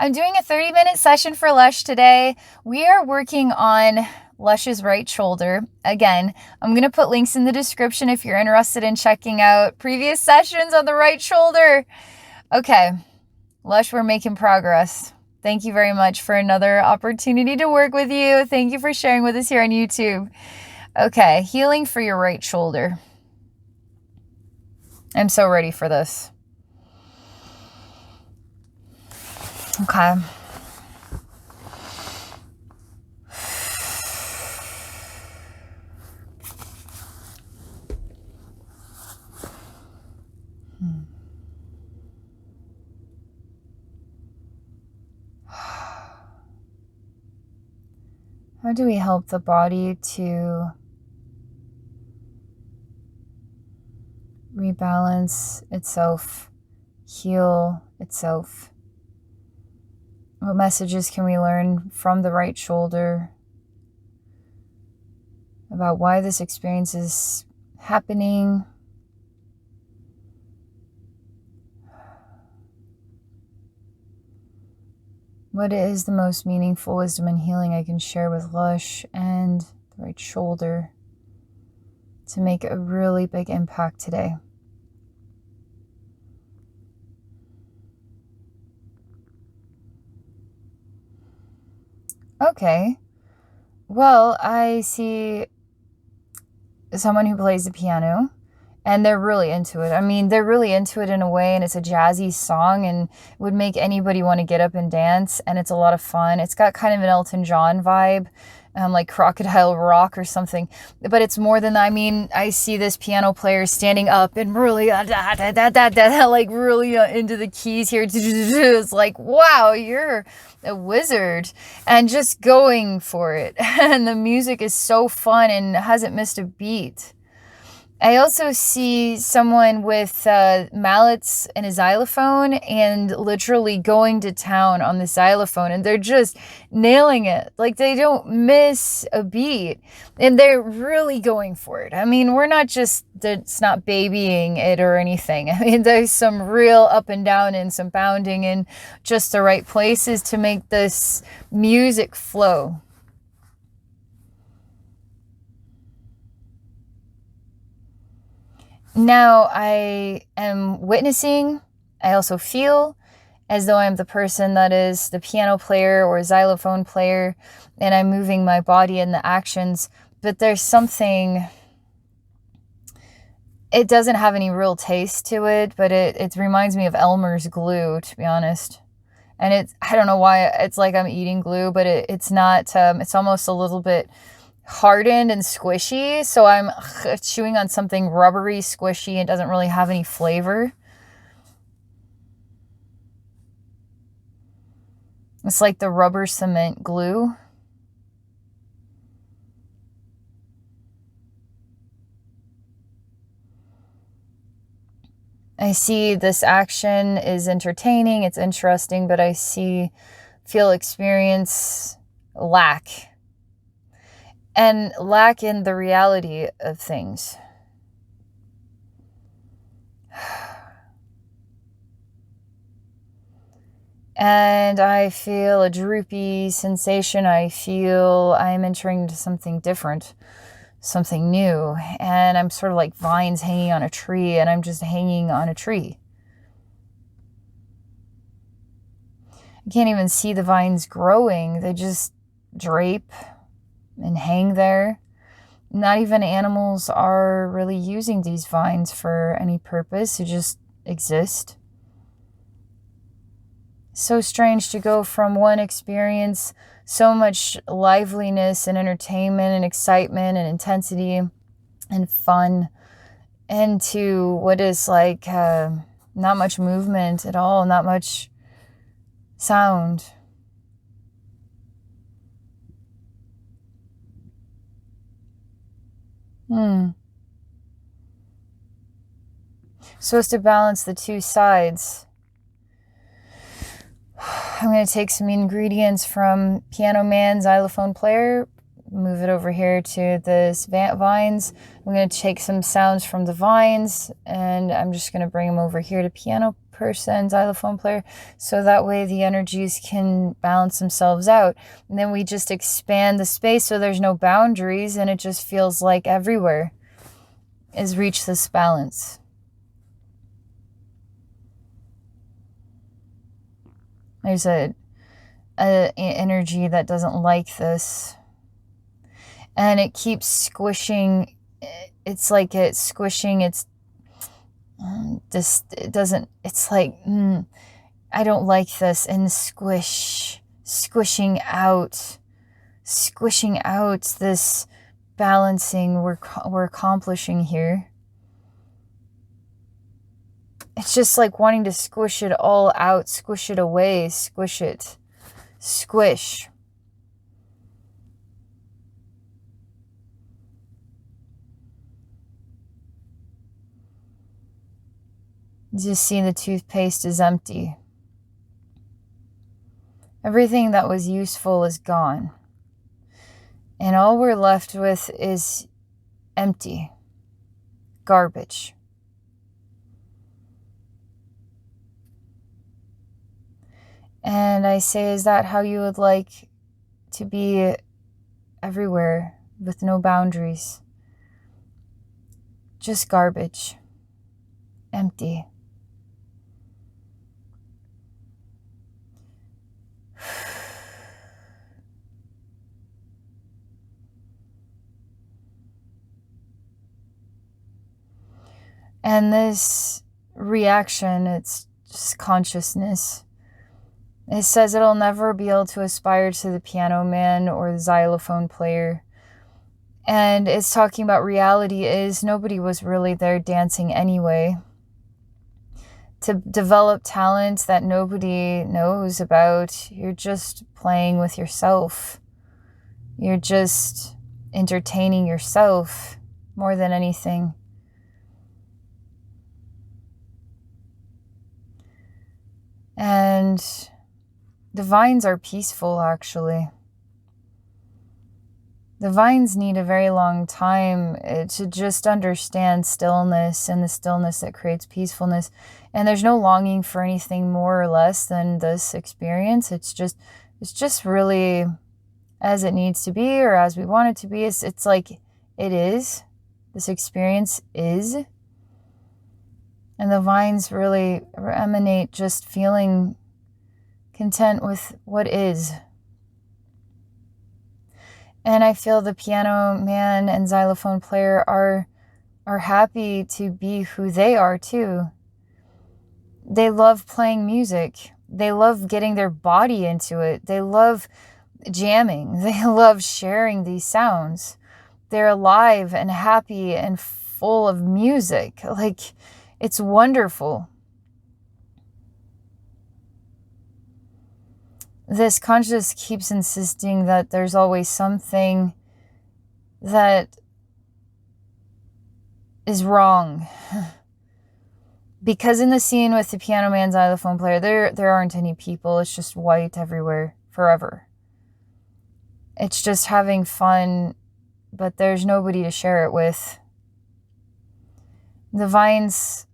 I'm doing a 30-minute session for Lush today. We are working on Lush's right shoulder. Again, I'm going to put links in the description if you're interested in checking out previous sessions on the right shoulder. Okay, Lush, we're making progress. Thank you very much for another opportunity to work with you. Thank you for sharing with us here on YouTube. Okay, healing for your right shoulder. I'm so ready for this. Okay. How do we help the body to rebalance itself, heal itself? What messages can we learn from the right shoulder about why this experience is happening? What is the most meaningful wisdom and healing I can share with Lush and the right shoulder to make a really big impact today? Okay. Well, I see someone who plays the piano. And they're really into it. I mean, they're really into it in a way, and it's a jazzy song and would make anybody want to get up and dance, and it's a lot of fun. It's got kind of an Elton John vibe, like Crocodile Rock or something, but it's more than that. I mean, I see this piano player standing up and really, like really into the keys here. It's like, wow, you're a wizard, and just going for it. And the music is so fun and hasn't missed a beat. I also see someone with mallets and a xylophone and literally going to town on the xylophone, and they're just nailing it. Like, they don't miss a beat, and they're really going for it. I mean, it's not babying it or anything. I mean, there's some real up and down and some bounding in just the right places to make this music flow. Now I am witnessing, I also feel as though I'm the person that is the piano player or xylophone player, and I'm moving my body in the actions, but there's something, it doesn't have any real taste to it, but it reminds me of Elmer's glue, to be honest. And I don't know why, it's like I'm eating glue, but it's not, it's almost a little bit hardened and squishy, so I'm chewing on something rubbery, squishy, and doesn't really have any flavor. It's like the rubber cement glue. I see this action is entertaining, it's interesting, but I experience lack. And lack in the reality of things. And I feel a droopy sensation. I feel I'm entering into something different, something new. And I'm sort of like vines hanging on a tree, and I'm just hanging on a tree. I can't even see the vines growing. They just drape and hang there. Not even animals are really using these vines for any purpose. They just exist. So strange to go from one experience, so much liveliness and entertainment and excitement and intensity and fun, into what is like not much movement at all, not much sound. Supposed to balance the two sides. I'm going to take some ingredients from Piano Man, xylophone player, move it over here to the vines. I'm going to take some sounds from the vines, and I'm just going to bring them over here to piano person, xylophone player, so that way the energies can balance themselves out. And then we just expand the space so there's no boundaries, and it just feels like everywhere is reached this balance. There's a energy that doesn't like this, and it keeps squishing. It's like it's squishing. It's it doesn't. It's like I don't like this, and squishing out this balancing we're accomplishing here. It's just like wanting to squish it all out, squish it away, squish it, squish. Just see the toothpaste is empty. Everything that was useful is gone. And all we're left with is empty. Garbage. And I say, is that how you would like to be everywhere with no boundaries? Just garbage. Empty. And this reaction, it's just consciousness. It says it'll never be able to aspire to the piano man or the xylophone player. And it's talking about reality is nobody was really there dancing anyway. To develop talent that nobody knows about, you're just playing with yourself. You're just entertaining yourself more than anything. And the vines are peaceful, actually. The vines need a very long time to just understand stillness and the stillness that creates peacefulness. And there's no longing for anything more or less than this experience. It's just really as it needs to be or as we want it to be. It's like it is. This experience is. And the vines really emanate just feeling content with what is. And I feel the piano man and xylophone player are happy to be who they are too. They love playing music. They love getting their body into it. They love jamming. They love sharing these sounds. They're alive and happy and full of music. Like, it's wonderful. This consciousness keeps insisting that there's always something that is wrong. Because in the scene with the piano man, xylophone player, there aren't any people. It's just white everywhere, forever. It's just having fun, but there's nobody to share it with. The vines,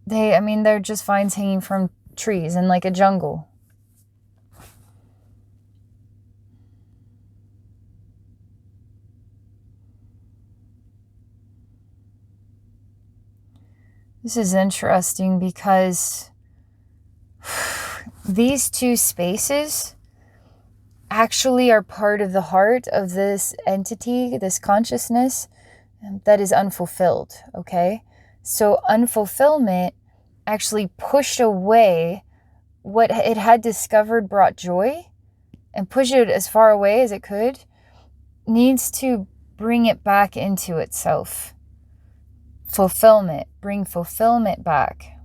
they're just vines hanging from trees in like a jungle. This is interesting because these two spaces actually are part of the heart of this entity, this consciousness that is unfulfilled, okay? So unfulfillment actually pushed away what it had discovered brought joy and pushed it as far away as it could, needs to bring it back into itself. Fulfillment, bring fulfillment back.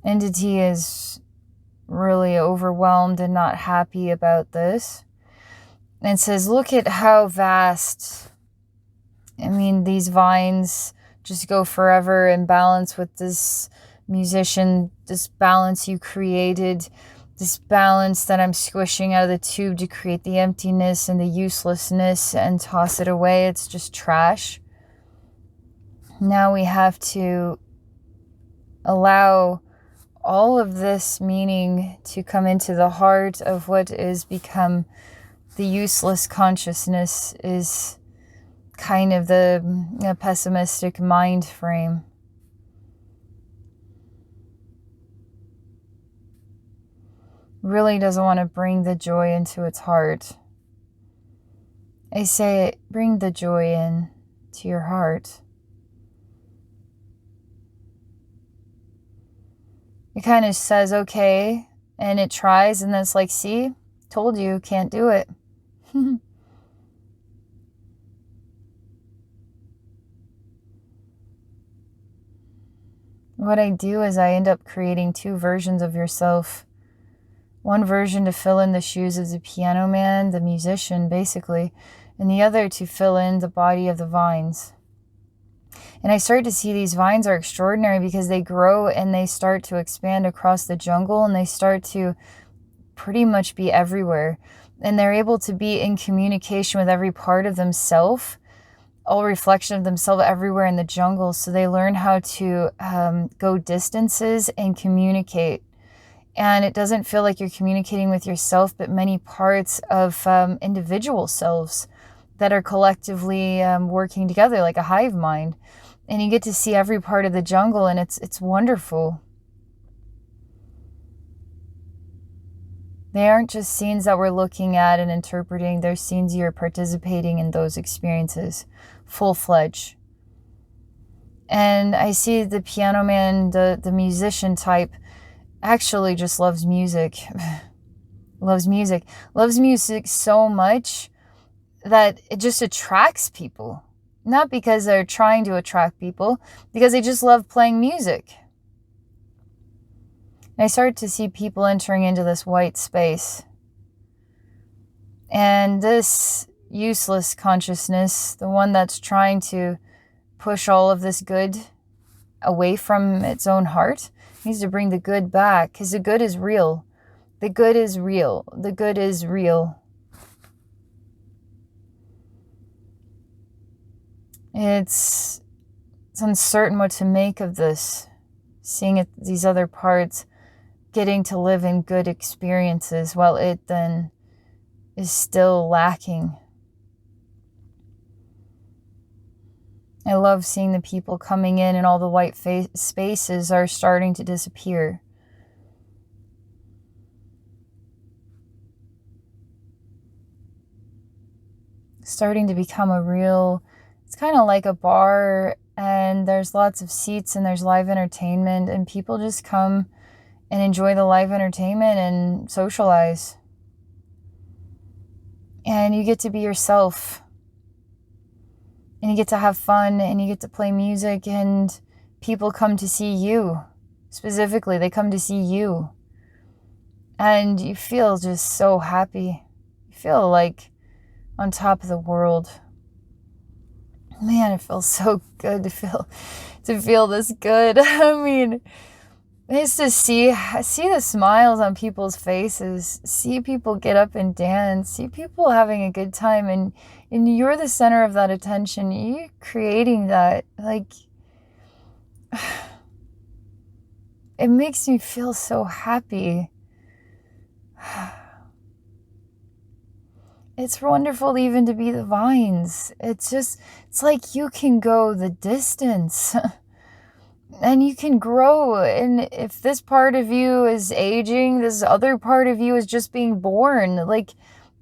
Entity is really overwhelmed and not happy about this. And it says, look at how vast, I mean, these vines just go forever in balance with this musician, this balance you created, this balance that I'm squishing out of the tube to create the emptiness and the uselessness and toss it away. It's just trash. Now we have to allow all of this meaning to come into the heart of what is become the useless consciousness, is kind of the pessimistic mind frame. Really doesn't want to bring the joy into its heart. I say, bring the joy in to your heart. It kind of says, okay, and it tries, and then it's like, see, told you, can't do it. What I do is I end up creating two versions of yourself. One version to fill in the shoes of the piano man, the musician, basically, and the other to fill in the body of the vines. And I start to see these vines are extraordinary because they grow and they start to expand across the jungle, and they start to pretty much be everywhere. And they're able to be in communication with every part of themselves, all reflection of themselves everywhere in the jungle. So they learn how to go distances and communicate. And it doesn't feel like you're communicating with yourself, but many parts of individual selves that are collectively working together like a hive mind. And you get to see every part of the jungle, and it's wonderful. They aren't just scenes that we're looking at and interpreting. They're scenes you're participating in those experiences, full-fledged. And I see the piano man, the musician type, actually just loves music. Loves music so much that it just attracts people. Not because they're trying to attract people, because they just love playing music. And I started to see people entering into this white space. And this useless consciousness, the one that's trying to push all of this good away from its own heart, needs to bring the good back, because the good is real. The good is real. The good is real. It's uncertain what to make of this, seeing it, these other parts getting to live in good experiences while it then is still lacking. I love seeing the people coming in and all the white spaces are starting to disappear. Starting to become a real, it's kind of like a bar, and there's lots of seats and there's live entertainment, and people just come and enjoy the live entertainment and socialize. And you get to be yourself. And you get to have fun, and you get to play music, and people come to see you. Specifically, they come to see you. And you feel just so happy. You feel like on top of the world. Man, it feels so good to feel this good. I mean, it's to see the smiles on people's faces, see people get up and dance, see people having a good time, and you're the center of that attention. You're creating that. Like, it makes me feel so happy. It's wonderful even to be the vines. It's like you can go the distance. And you can grow. And if this part of you is aging, this other part of you is just being born. Like,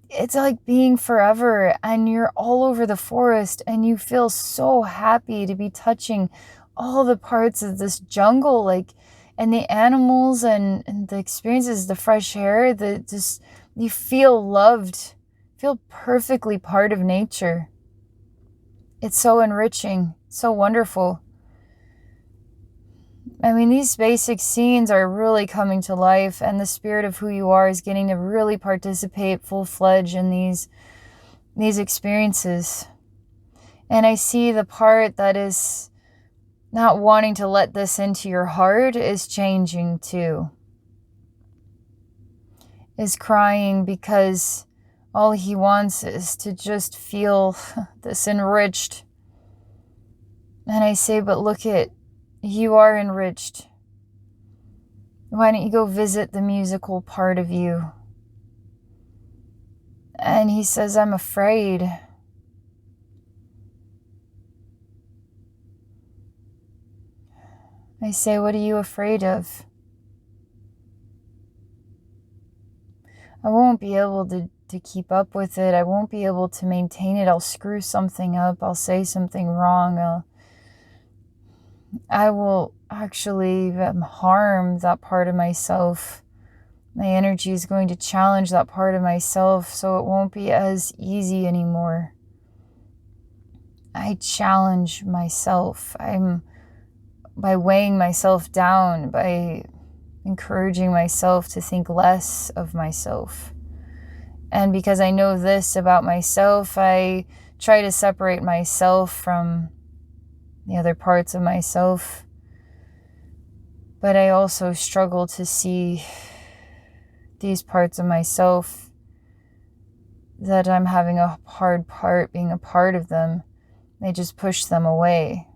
it's like being forever, and you're all over the forest, and you feel so happy to be touching all the parts of this jungle, like, and the animals and the experiences, the fresh air, you feel loved, feel perfectly part of nature. It's so enriching, so wonderful. I mean, these basic scenes are really coming to life, and the spirit of who you are is getting to really participate full-fledged in these these experiences. And I see the part that is not wanting to let this into your heart is changing too. Is crying because all he wants is to just feel this enriched. And I say, but look you are enriched. Why don't you go visit the musical part of you? And he says, I'm afraid. I say, what are you afraid of? I won't be able to keep up with it. I won't be able to maintain it. I'll screw something up. I'll say something wrong. I will actually harm that part of myself. My energy is going to challenge that part of myself, so it won't be as easy anymore. I challenge myself. By weighing myself down, by encouraging myself to think less of myself. And because I know this about myself, I try to separate myself from the other parts of myself. But I also struggle to see these parts of myself that I'm having a hard part being a part of them. I just push them away.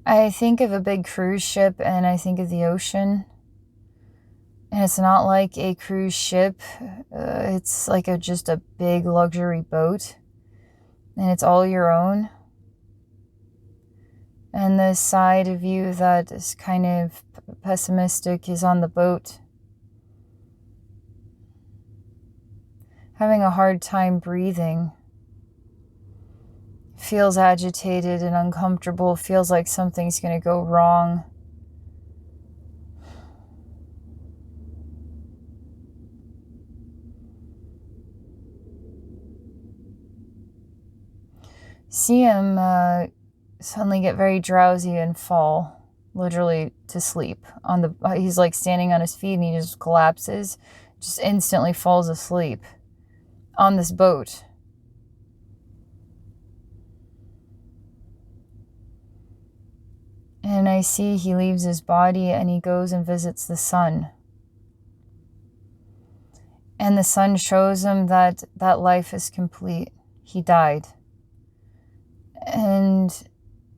I think of a big cruise ship and I think of the ocean. And it's not like a cruise ship. It's like just a big luxury boat. And it's all your own. And the side of you that is kind of pessimistic is on the boat. Having a hard time breathing. Feels agitated and uncomfortable. Feels like something's going to go wrong. See him suddenly get very drowsy and fall, literally to sleep. He's like standing on his feet and he just collapses, just instantly falls asleep on this boat. And I see he leaves his body and he goes and visits the sun. And the sun shows him that life is complete. He died. And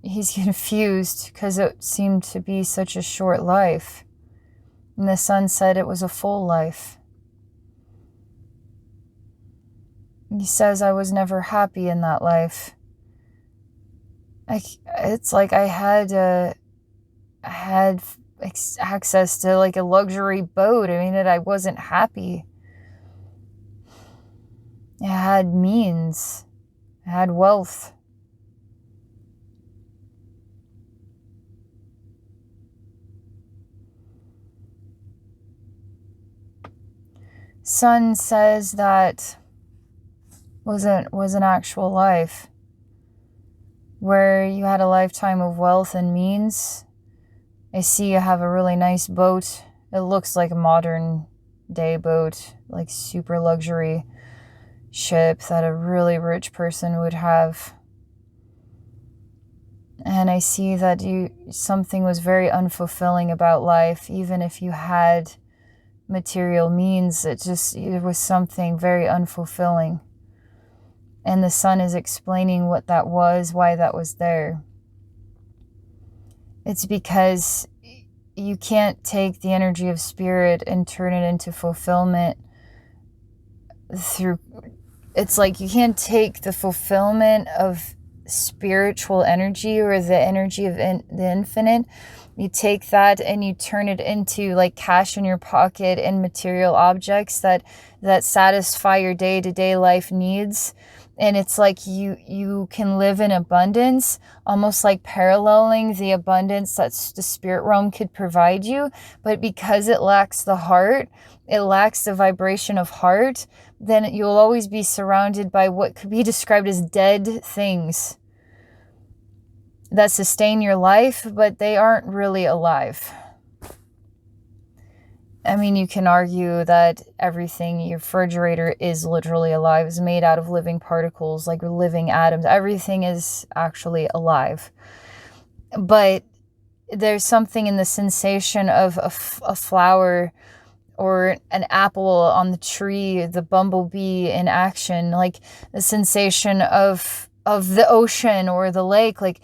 he's confused because it seemed to be such a short life. And the sun said it was a full life. He says, I was never happy in that life. It's like I had access to like a luxury boat. I mean, I wasn't happy. I had means. I had wealth. Sun says that was an actual life where you had a lifetime of wealth and means. I see you have a really nice boat. It looks like a modern day boat, like super luxury ship that a really rich person would have. And I see that something was very unfulfilling about life, even if you had material means. It was something very unfulfilling. And the sun is explaining what that was, why that was there. It's because you can't take the energy of spirit and turn it into fulfillment it's like you can't take the fulfillment of spiritual energy or the energy of the infinite. You take that and you turn it into like cash in your pocket and material objects that satisfy your day-to-day life needs. And it's like you can live in abundance, almost like paralleling the abundance that the spirit realm could provide you. But because it lacks the heart, it lacks the vibration of heart, then you'll always be surrounded by what could be described as dead things. that sustain your life, but they aren't really alive. I mean, you can argue that everything, your refrigerator is literally alive, is made out of living particles, like living atoms. Everything is actually alive. But there's something in the sensation of a flower or an apple on the tree, the bumblebee in action, like the sensation of the ocean or the lake, like,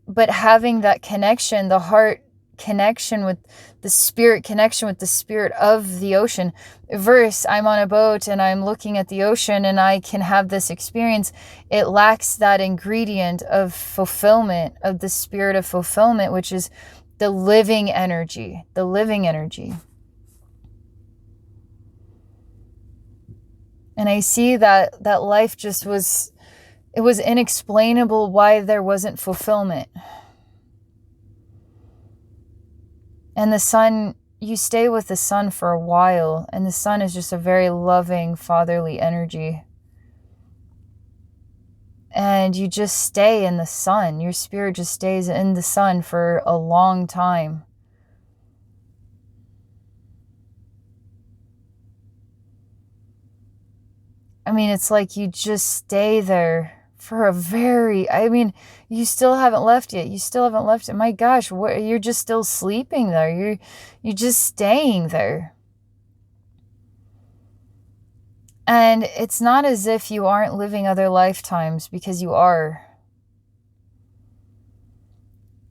but having that connection, the heart connection with the spirit, connection with the spirit of the ocean, versus I'm on a boat and I'm looking at the ocean and I can have this experience. It lacks that ingredient of fulfillment, of the spirit of fulfillment, which is the living energy, the living energy. And I see that life just was, it was inexplainable why there wasn't fulfillment. And the sun, you stay with the sun for a while, and the sun is just a very loving, fatherly energy. And you just stay in the sun. Your spirit just stays in the sun for a long time. I mean, it's like you just stay there for a very, I mean, you still haven't left yet. You still haven't left it. My gosh, you're just still sleeping there. You're just staying there. And it's not as if you aren't living other lifetimes, because you are.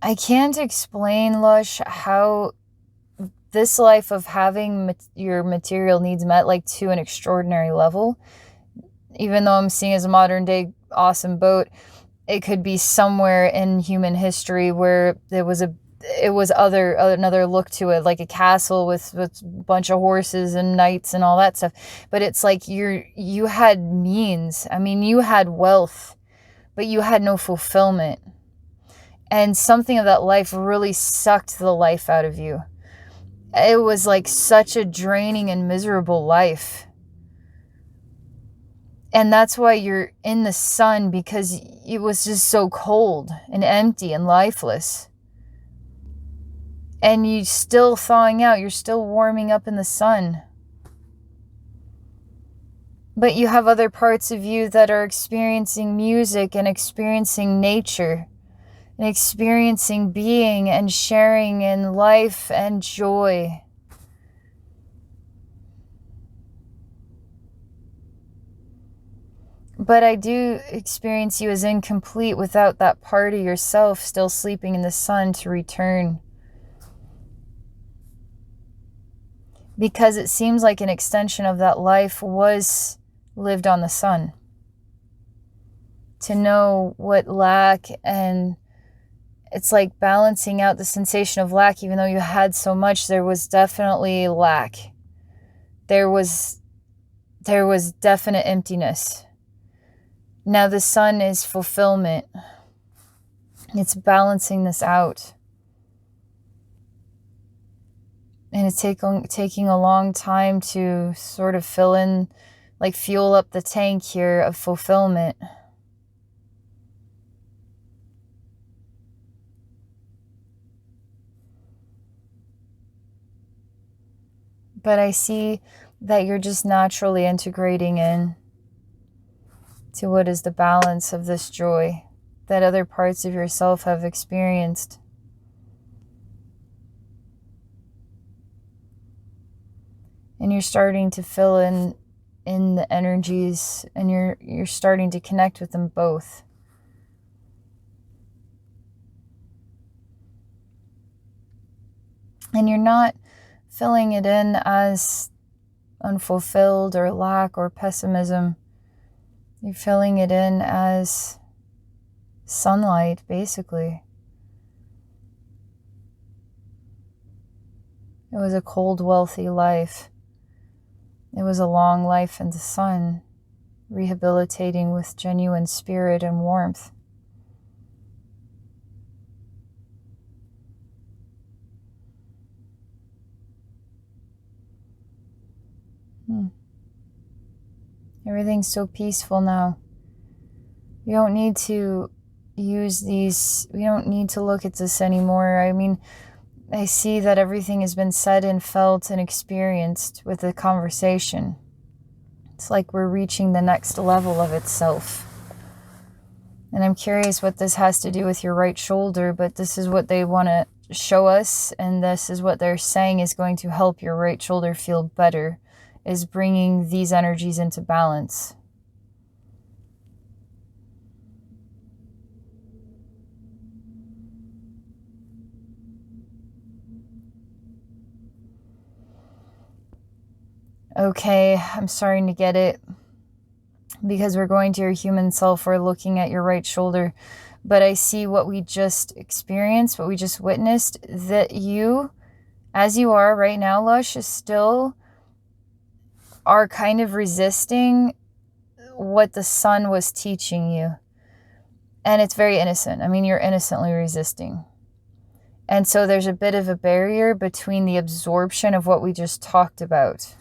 I can't explain, Lush, how this life of having your material needs met, like, to an extraordinary level, even though I'm seeing as a modern day awesome boat, it could be somewhere in human history where there was another look to it, like a castle with a bunch of horses and knights and all that stuff. But it's like you had means. I mean, you had wealth, but you had no fulfillment. And something of that life really sucked the life out of you. It was like such a draining and miserable life. And that's why you're in the sun, because it was just so cold and empty and lifeless. And you're still thawing out. You're still warming up in the sun. But you have other parts of you that are experiencing music and experiencing nature and experiencing being and sharing in life and joy. But I do experience you as incomplete without that part of yourself still sleeping in the sun to return. Because it seems like an extension of that life was lived on the sun. To know what lack, and it's like balancing out the sensation of lack. Even though you had so much, there was definitely lack. There was definite emptiness. Now the sun is fulfillment. It's balancing this out. And it's taking a long time to sort of fill in, like fuel up the tank here of fulfillment. But I see that you're just naturally integrating in to what is the balance of this joy that other parts of yourself have experienced. And you're starting to fill in the energies, and you're starting to connect with them both. And you're not filling it in as unfulfilled or lack or pessimism. You're filling it in as sunlight, basically. It was a cold, wealthy life. It was a long life in the sun, rehabilitating with genuine spirit and warmth. Everything's so peaceful now. You don't need use these, we don't need to look at this anymore. I mean, I see that everything has been said and felt and experienced with the conversation. It's like we're reaching the next level of itself. And I'm curious what this has to do with your right shoulder, but this is what they want to show us, and this is what they're saying is going to help your right shoulder feel better, is bringing these energies into balance. Okay, I'm starting to get it. Because we're going to your human self, we're looking at your right shoulder. But I see what we just experienced, what we just witnessed, that you, as you are right now, Lush, is still are kind of resisting what the sun was teaching you. And it's very innocent. I mean, you're innocently resisting. And so there's a bit of a barrier between the absorption of what we just talked about.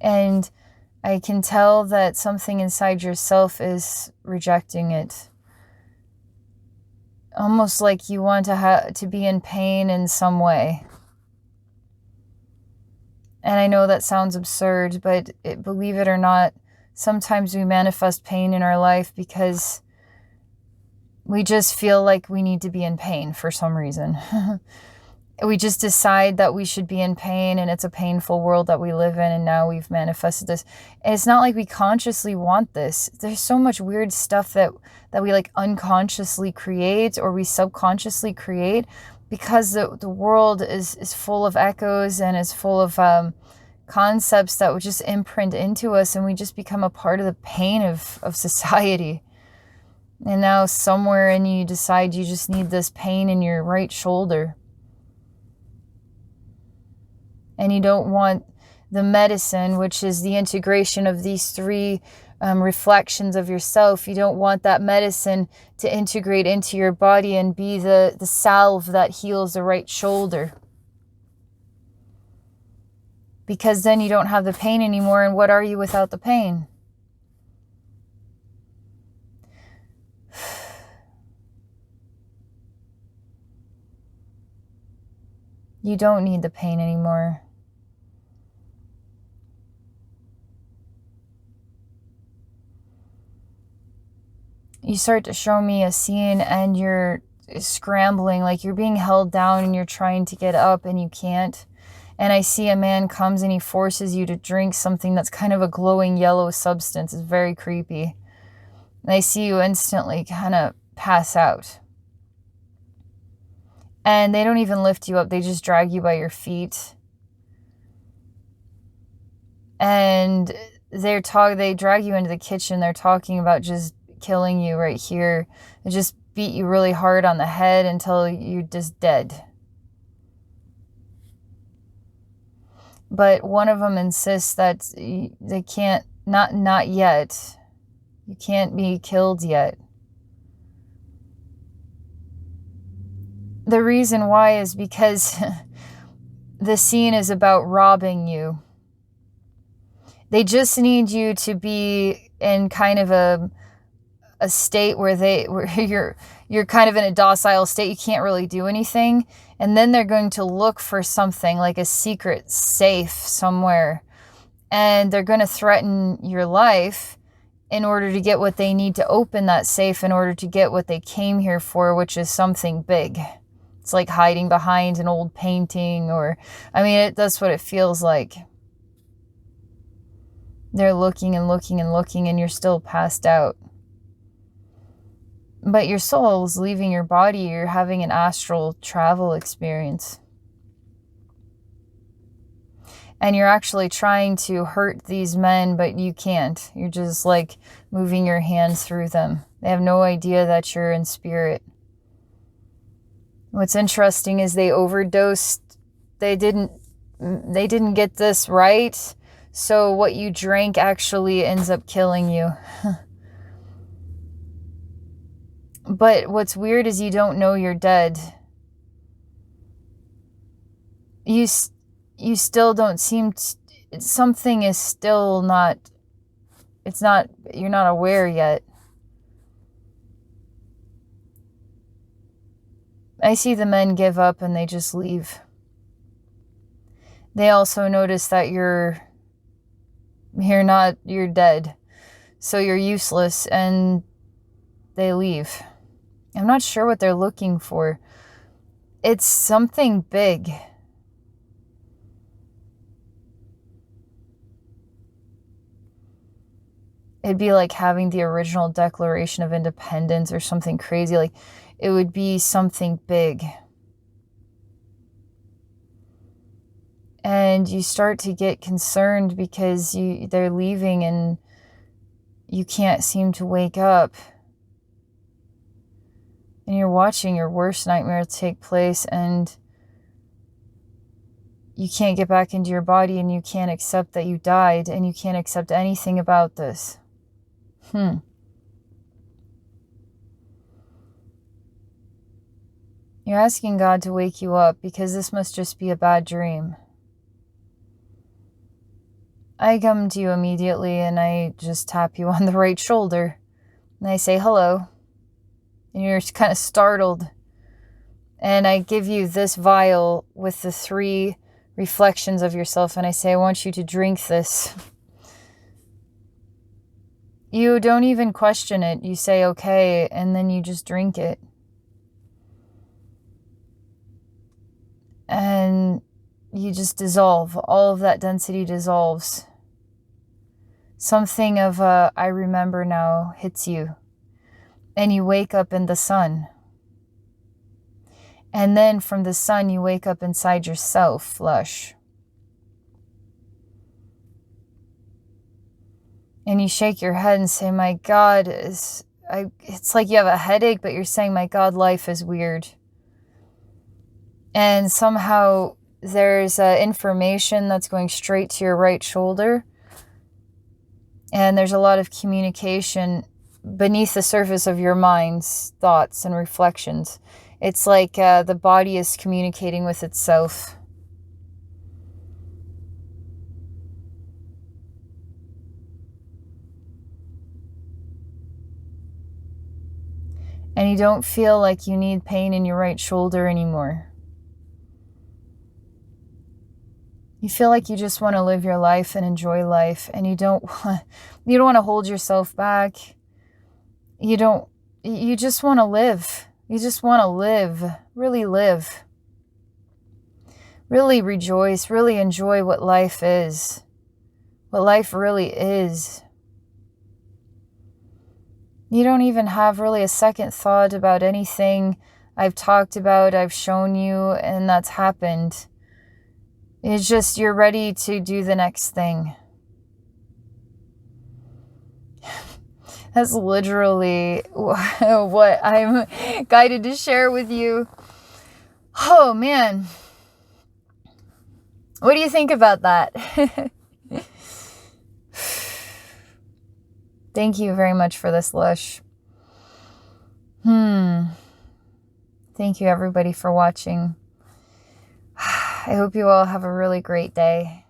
And I can tell that something inside yourself is rejecting it. Almost like you want to be in pain in some way. And I know that sounds absurd, but believe it or not, sometimes we manifest pain in our life because we just feel like we need to be in pain for some reason. We just decide that we should be in pain, and it's a painful world that we live in, and now we've manifested this. And it's not like we consciously want this. There's so much weird stuff that we like unconsciously create, or we subconsciously create, because the world is full of echoes and is full of concepts that would just imprint into us, and we just become a part of the pain of society. And now somewhere in you decide you just need this pain in your right shoulder. And you don't want the medicine, which is the integration of these three reflections of yourself. You don't want that medicine to integrate into your body and be the salve that heals the right shoulder. Because then you don't have the pain anymore, and what are you without the pain? You don't need the pain anymore. You start to show me a scene and you're scrambling, like you're being held down and you're trying to get up and you can't. And I see a man comes and he forces you to drink something that's kind of a glowing yellow substance. It's very creepy. And I see you instantly kind of pass out. And they don't even lift you up. They just drag you by your feet. And they drag you into the kitchen. They're talking about just killing you right here. They just beat you really hard on the head until you're just dead. But one of them insists that they can't, not yet. You can't be killed yet. The reason why is because the scene is about robbing you. They just need you to be in kind of a state where you're kind of in a docile state. You can't really do anything. And then they're going to look for something like a secret safe somewhere. And they're going to threaten your life in order to get what they need to open that safe, in order to get what they came here for, which is something big. It's like hiding behind an old painting, or, I mean, that's what it feels like. They're looking and looking and looking, and you're still passed out. But your soul is leaving your body. You're having an astral travel experience. And you're actually trying to hurt these men, but you can't. You're just like moving your hands through them. They have no idea that you're in spirit. What's interesting is they overdosed. They didn't get this right. So what you drank actually ends up killing you. But what's weird is you don't know you're dead. You still don't seem something is still not, you're not aware yet. I see the men give up and they just leave. They also notice that you're dead. So you're useless, and they leave. I'm not sure what they're looking for. It's something big. It'd be like having the original Declaration of Independence or something crazy. Like, it would be something big. And you start to get concerned because they're leaving and you can't seem to wake up. And you're watching your worst nightmare take place, and you can't get back into your body, and you can't accept that you died, and you can't accept anything about this. You're asking God to wake you up because this must just be a bad dream. I come to you immediately and I just tap you on the right shoulder and I say hello, and you're kind of startled, and I give you this vial with the 3 reflections of yourself, and I say, I want you to drink this. You don't even question it. You say, okay, and then you just drink it. And you just dissolve. All of that density dissolves. Something of I remember now hits you. And you wake up in the sun. And then from the sun, you wake up inside yourself, flush. And you shake your head and say, my God, it's like you have a headache, but you're saying, my God, life is weird. And somehow there's information that's going straight to your right shoulder. And there's a lot of communication beneath the surface of your mind's thoughts and reflections. It's like the body is communicating with itself. And you don't feel like you need pain in your right shoulder anymore. You feel like you just want to live your life and enjoy life, and you don't want to hold yourself back. You just want to live. You just want to live, really live. Really rejoice, really enjoy what life is. What life really is. You don't even have really a second thought about anything I've talked about, I've shown you, and that's happened. It's just you're ready to do the next thing. That's literally what I'm guided to share with you. Oh, man. What do you think about that? Thank you very much for this, Lush. Thank you, everybody, for watching. I hope you all have a really great day.